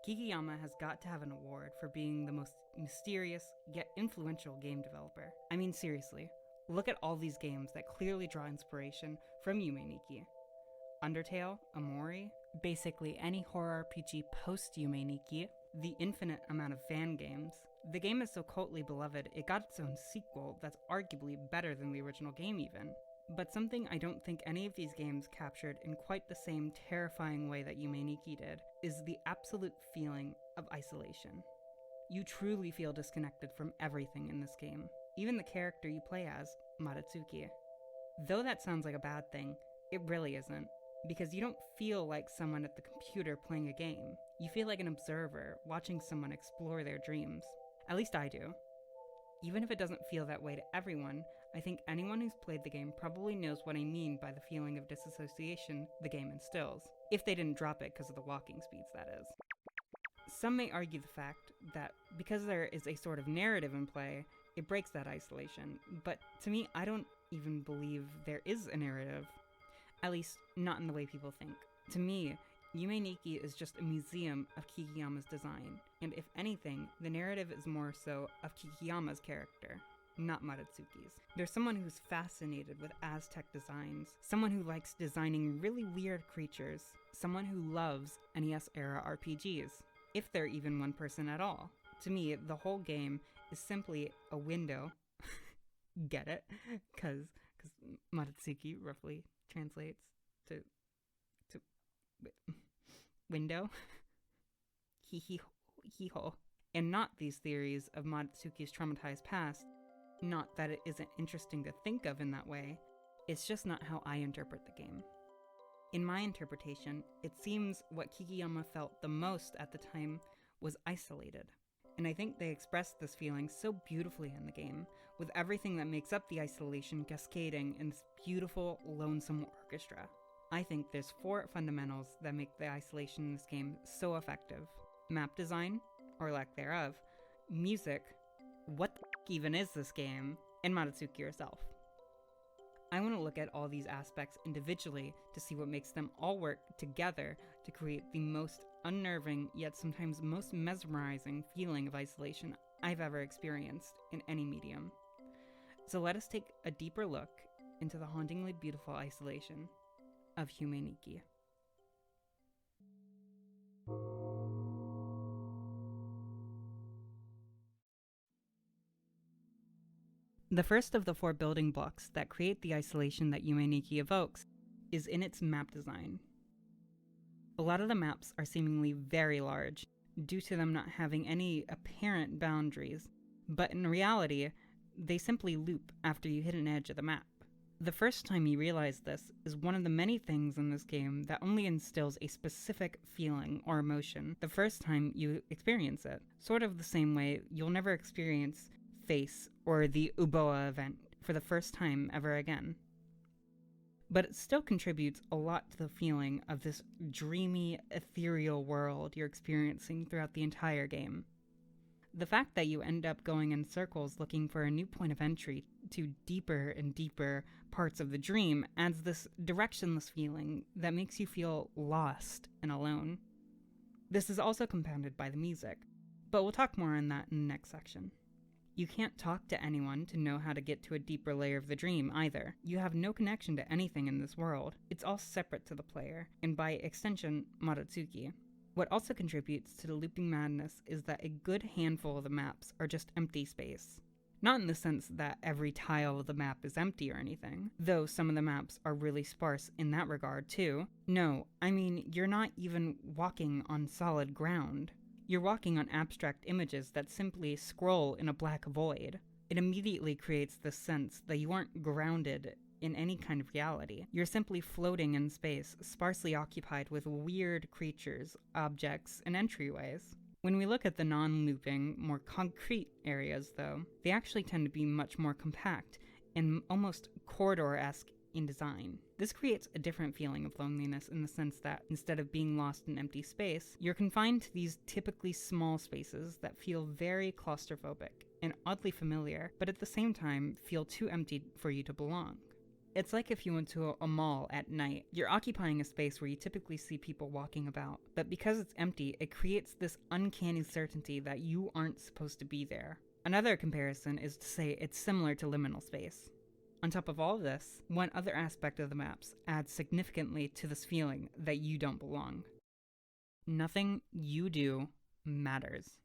Kikiyama has got to have an award for being the most mysterious yet influential game developer. I mean, seriously, look at all these games that clearly draw inspiration from Yume Nikki. Undertale, Omori, basically any horror RPG post Yume Nikki, the infinite amount of fan games. The game is so cultly beloved, it got its own sequel that's arguably better than the original game even. But something I don't think any of these games captured in quite the same terrifying way that Yume Nikki did is the absolute feeling of isolation. You truly feel disconnected from everything in this game, even the character you play as, Madotsuki. Though that sounds like a bad thing, it really isn't, because you don't feel like someone at the computer playing a game. You feel like an observer watching someone explore their dreams. At least I do. Even if it doesn't feel that way to everyone, I think anyone who's played the game probably knows what I mean by the feeling of disassociation the game instills, if they didn't drop it because of the walking speeds, that is. Some may argue the fact that because there is a sort of narrative in play, it breaks that isolation, but to me, I don't even believe there is a narrative. At least, not in the way people think. To me, Yume Nikki is just a museum of Kikiyama's design, and if anything, the narrative is more so of Kikiyama's character, not Madotsuki's. There's someone who's fascinated with Aztec designs, someone who likes designing really weird creatures, someone who loves NES-era RPGs, if they're even one person at all. To me, the whole game is simply a window. Get it? Because Madotsuki roughly translates to window. Hee-hee-ho. And not these theories of Madotsuki's traumatized past. Not that it isn't interesting to think of in that way. It's just not how I interpret the game. In my interpretation, it seems what Kikiyama felt the most at the time was isolated. And I think they expressed this feeling so beautifully in the game, with everything that makes up the isolation cascading in this beautiful, lonesome orchestra. I think there's 4 fundamentals that make the isolation in this game so effective. Map design, or lack thereof, music, what the f*** even is this game, and Madotsuki herself. I want to look at all these aspects individually to see what makes them all work together to create the most unnerving yet sometimes most mesmerizing feeling of isolation I've ever experienced in any medium. So let us take a deeper look into the hauntingly beautiful isolation of Yume Nikki. The first of the 4 building blocks that create the isolation that Yume Nikki evokes is in its map design. A lot of the maps are seemingly very large, due to them not having any apparent boundaries, but in reality, they simply loop after you hit an edge of the map. The first time you realize this is one of the many things in this game that only instills a specific feeling or emotion the first time you experience it, sort of the same way you'll never experience Face or the Uboa event for the first time ever again. But it still contributes a lot to the feeling of this dreamy, ethereal world you're experiencing throughout the entire game. The fact that you end up going in circles looking for a new point of entry to deeper and deeper parts of the dream adds this directionless feeling that makes you feel lost and alone. This is also compounded by the music, but we'll talk more on that in the next section. You can't talk to anyone to know how to get to a deeper layer of the dream either. You have no connection to anything in this world. It's all separate to the player, and by extension, Madotsuki. What also contributes to the looping madness is that a good handful of the maps are just empty space. Not in the sense that every tile of the map is empty or anything, though some of the maps are really sparse in that regard too. No, I mean you're not even walking on solid ground. You're walking on abstract images that simply scroll in a black void. It immediately creates this sense that you aren't grounded in any kind of reality. You're simply floating in space, sparsely occupied with weird creatures, objects, and entryways. When we look at the non-looping, more concrete areas, though, they actually tend to be much more compact and almost corridor-esque in design. This creates a different feeling of loneliness in the sense that instead of being lost in empty space, you're confined to these typically small spaces that feel very claustrophobic and oddly familiar, but at the same time feel too empty for you to belong. It's like if you went to a mall at night. You're occupying a space where you typically see people walking about, but because it's empty, it creates this uncanny certainty that you aren't supposed to be there. Another comparison is to say it's similar to liminal space. On top of all of this, one other aspect of the maps adds significantly to this feeling that you don't belong. Nothing you do matters.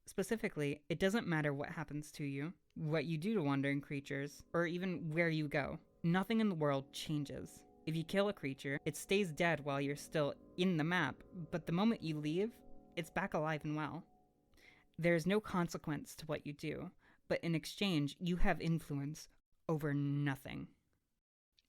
Specifically, it doesn't matter what happens to you, what you do to wandering creatures, or even where you go. Nothing in the world changes. If you kill a creature, it stays dead while you're still in the map, but the moment you leave, it's back alive and well. There's no consequence to what you do, but in exchange, you have influence over nothing.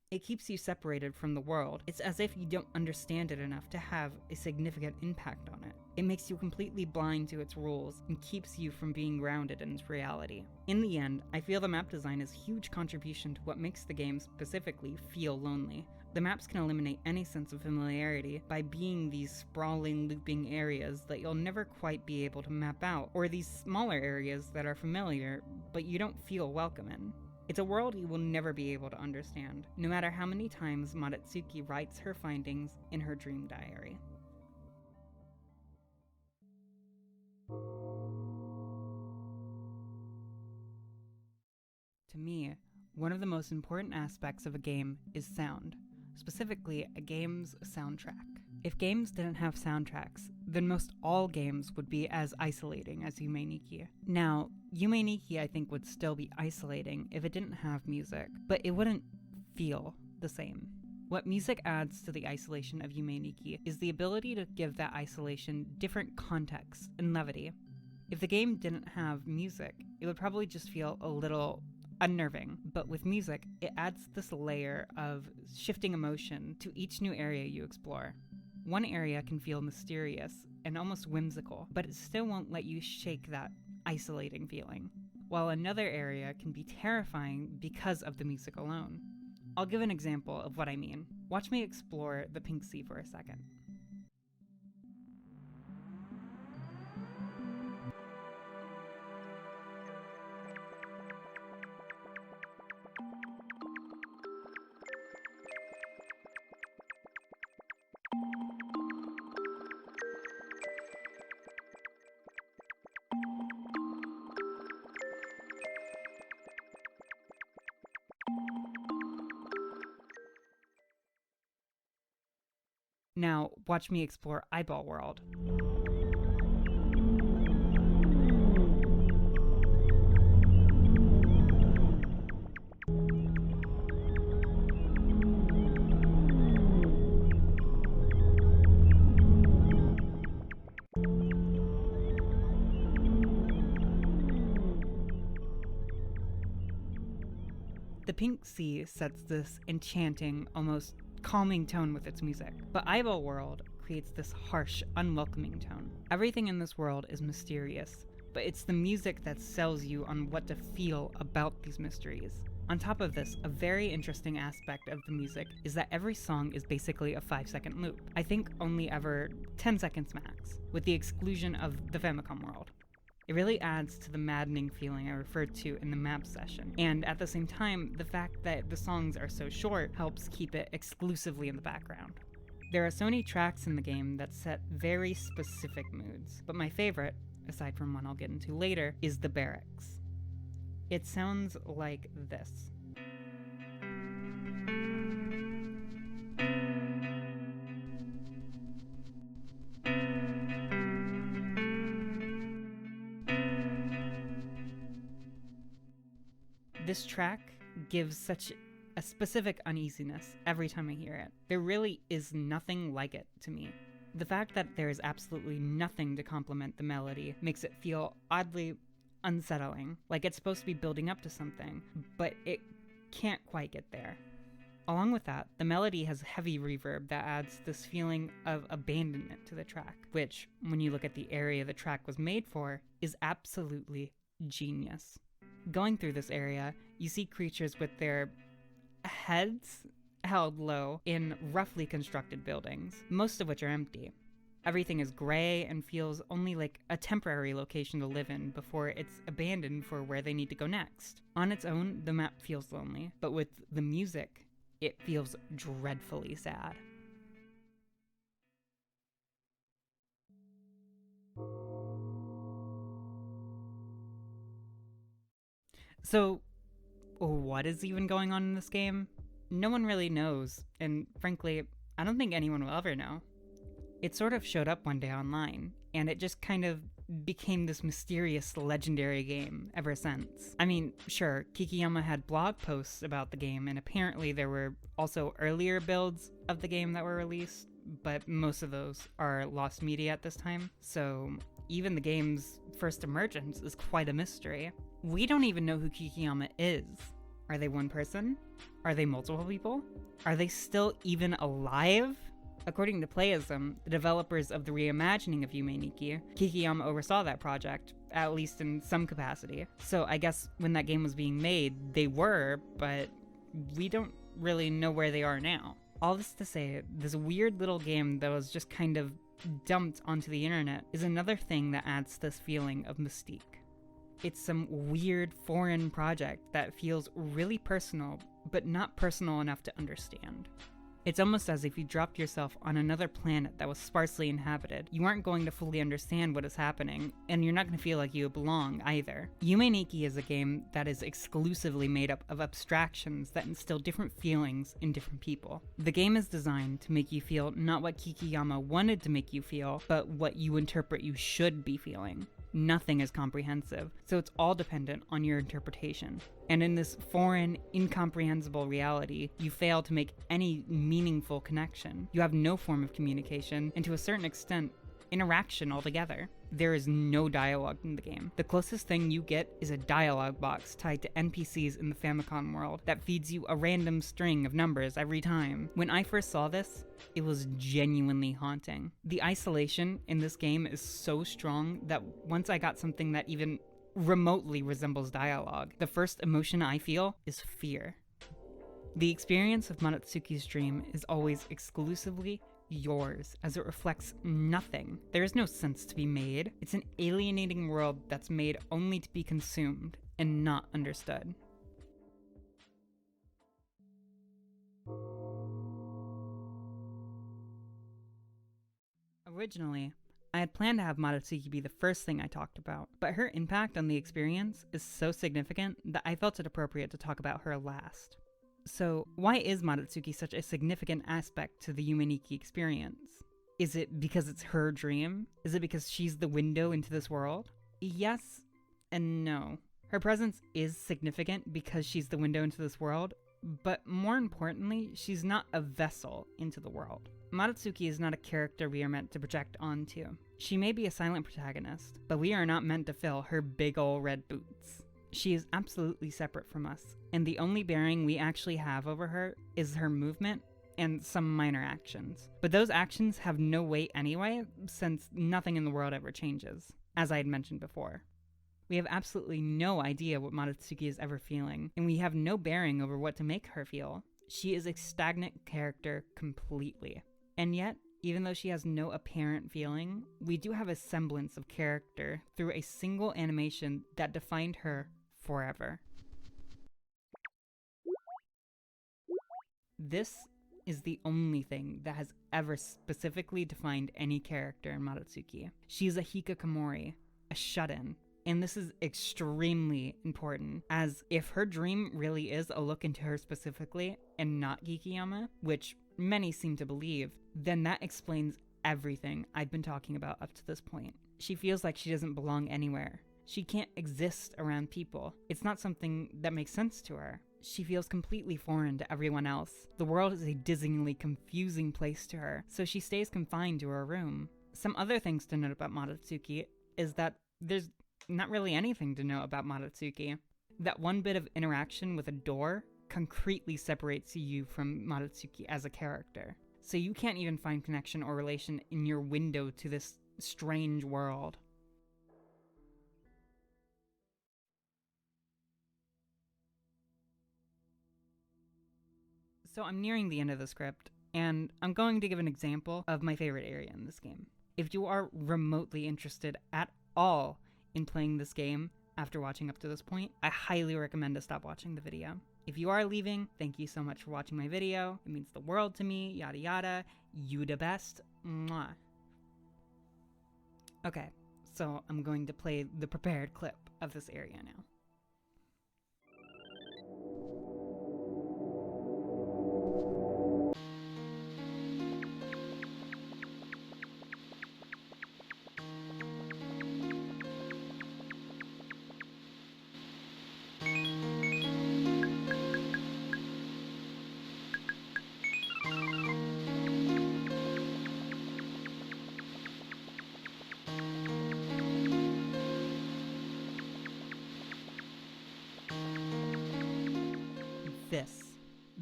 It keeps you separated from the world. It's as if you don't understand it enough to have a significant impact on it. It makes you completely blind to its rules and keeps you from being grounded in its reality. In the end, I feel the map design is a huge contribution to what makes the game specifically feel lonely. The maps can eliminate any sense of familiarity by being these sprawling, looping areas that you'll never quite be able to map out, or these smaller areas that are familiar, but you don't feel welcome in. It's a world you will never be able to understand, no matter how many times Madotsuki writes her findings in her dream diary. To me, one of the most important aspects of a game is sound, specifically a game's soundtrack. If games didn't have soundtracks, then most all games would be as isolating as Yume Nikki. Now, Yume Nikki I think would still be isolating if it didn't have music, but it wouldn't feel the same. What music adds to the isolation of Yume Nikki is the ability to give that isolation different context and levity. If the game didn't have music, it would probably just feel a little unnerving, but with music, it adds this layer of shifting emotion to each new area you explore. One area can feel mysterious and almost whimsical, but it still won't let you shake that isolating feeling, while another area can be terrifying because of the music alone. I'll give an example of what I mean. Watch me explore the Pink Sea for a second. Now, watch me explore Eyeball World. The Pink Sea sets this enchanting, almost calming tone with its music, but Eyeball World creates this harsh, unwelcoming tone. Everything in this world is mysterious, but it's the music that sells you on what to feel about these mysteries. On top of this, a very interesting aspect of the music is that every song is basically a 5-second loop. I think only ever 10 seconds max, with the exclusion of the Famicom world. It really adds to the maddening feeling I referred to in the map session, and at the same time, the fact that the songs are so short helps keep it exclusively in the background. There are so many tracks in the game that set very specific moods, but my favorite, aside from one I'll get into later, is the Barracks. It sounds like this. This track gives such a specific uneasiness every time I hear it. There really is nothing like it to me. The fact that there is absolutely nothing to complement the melody makes it feel oddly unsettling, like it's supposed to be building up to something, but it can't quite get there. Along with that, the melody has heavy reverb that adds this feeling of abandonment to the track, which, when you look at the area the track was made for, is absolutely genius. Going through this area, you see creatures with their heads held low in roughly constructed buildings, most of which are empty. Everything is gray and feels only like a temporary location to live in before it's abandoned for where they need to go next. On its own, the map feels lonely, but with the music, it feels dreadfully sad. So, what is even going on in this game? No one really knows, and frankly, I don't think anyone will ever know. It sort of showed up one day online, and it just kind of became this mysterious, legendary game ever since. I mean, sure, Kikiyama had blog posts about the game, and apparently there were also earlier builds of the game that were released, but most of those are lost media at this time, so even the game's first emergence is quite a mystery. We don't even know who Kikiyama is. Are they one person? Are they multiple people? Are they still even alive? According to Playism, the developers of the reimagining of Yume Nikki, Kikiyama oversaw that project, at least in some capacity. So I guess when that game was being made, they were, but we don't really know where they are now. All this to say, this weird little game that was just kind of dumped onto the internet is another thing that adds to this feeling of mystique. It's some weird foreign project that feels really personal, but not personal enough to understand. It's almost as if you dropped yourself on another planet that was sparsely inhabited. You aren't going to fully understand what is happening, and you're not going to feel like you belong either. Yume Nikki is a game that is exclusively made up of abstractions that instill different feelings in different people. The game is designed to make you feel not what Kikiyama wanted to make you feel, but what you interpret you should be feeling. Nothing is comprehensive, so it's all dependent on your interpretation. And in this foreign, incomprehensible reality, you fail to make any meaningful connection. You have no form of communication, and to a certain extent, interaction altogether. There is no dialogue in the game. The closest thing you get is a dialogue box tied to NPCs in the Famicom world that feeds you a random string of numbers every time. When I first saw this, it was genuinely haunting. The isolation in this game is so strong that once I got something that even remotely resembles dialogue, the first emotion I feel is fear. The experience of Madotsuki's dream is always exclusively yours, as it reflects nothing. There is no sense to be made. It's an alienating world that's made only to be consumed and not understood. Originally, I had planned to have Madotsuki be the first thing I talked about, but her impact on the experience is so significant that I felt it appropriate to talk about her last. So, why is Madotsuki such a significant aspect to the Yume Nikki experience? Is it because it's her dream? Is it because she's the window into this world? Yes and no. Her presence is significant because she's the window into this world, but more importantly, she's not a vessel into the world. Madotsuki is not a character we are meant to project onto. She may be a silent protagonist, but we are not meant to fill her big ol' red boots. She is absolutely separate from us, and the only bearing we actually have over her is her movement and some minor actions. But those actions have no weight anyway, since nothing in the world ever changes, as I had mentioned before. We have absolutely no idea what Madotsuki is ever feeling, and we have no bearing over what to make her feel. She is a stagnant character completely. And yet, even though she has no apparent feeling, we do have a semblance of character through a single animation that defined her forever. This is the only thing that has ever specifically defined any character in Madotsuki. She is a hikikomori, a shut-in, and this is extremely important, as if her dream really is a look into her specifically and not Kikiyama, which many seem to believe, then that explains everything I've been talking about up to this point. She feels like she doesn't belong anywhere. She can't exist around people. It's not something that makes sense to her. She feels completely foreign to everyone else. The world is a dizzyingly confusing place to her, so she stays confined to her room. Some other things to note about Madotsuki is that there's not really anything to know about Madotsuki. That one bit of interaction with a door concretely separates you from Madotsuki as a character. So you can't even find connection or relation in your window to this strange world. So I'm nearing the end of the script, and I'm going to give an example of my favorite area in this game. If you are remotely interested at all in playing this game after watching up to this point, I highly recommend to stop watching the video. If you are leaving, thank you so much for watching my video. It means the world to me, yada yada. You the best. Mwah. Okay, so I'm going to play the prepared clip of this area now.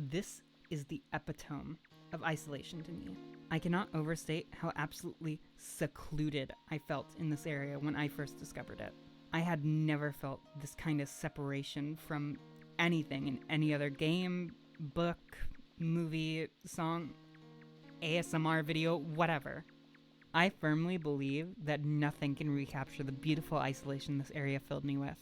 This is the epitome of isolation to me. I cannot overstate how absolutely secluded I felt in this area when I first discovered it. I had never felt this kind of separation from anything in any other game, book, movie, song, ASMR video, whatever. I firmly believe that nothing can recapture the beautiful isolation this area filled me with.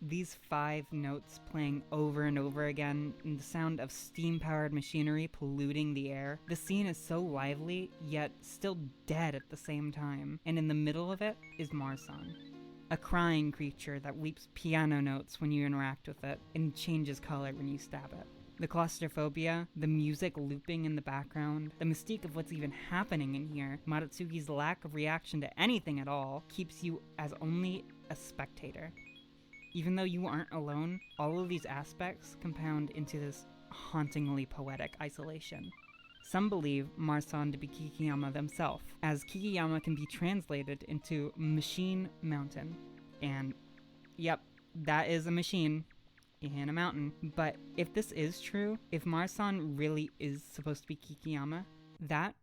These 5 notes playing over and over again, and the sound of steam-powered machinery polluting the air. The scene is so lively, yet still dead at the same time, and in the middle of it is Marsan, a crying creature that weeps piano notes when you interact with it, and changes color when you stab it. The claustrophobia, the music looping in the background, the mystique of what's even happening in here, Madotsuki's lack of reaction to anything at all, keeps you as only a spectator. Even though you aren't alone, all of these aspects compound into this hauntingly poetic isolation. Some believe Marsan to be Kikiyama themselves, as Kikiyama can be translated into Machine Mountain. And yep, that is a machine in a mountain. But if this is true, if Marsan really is supposed to be Kikiyama, that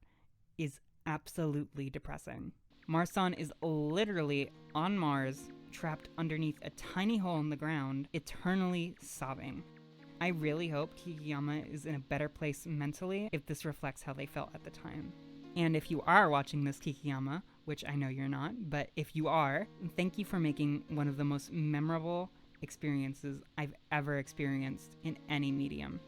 is absolutely depressing. Marsan is literally on Mars, trapped underneath a tiny hole in the ground, eternally sobbing. I really hope Kikiyama is in a better place mentally if this reflects how they felt at the time. And if you are watching this, Kikiyama, which I know you're not, but if you are, thank you for making one of the most memorable experiences I've ever experienced in any medium.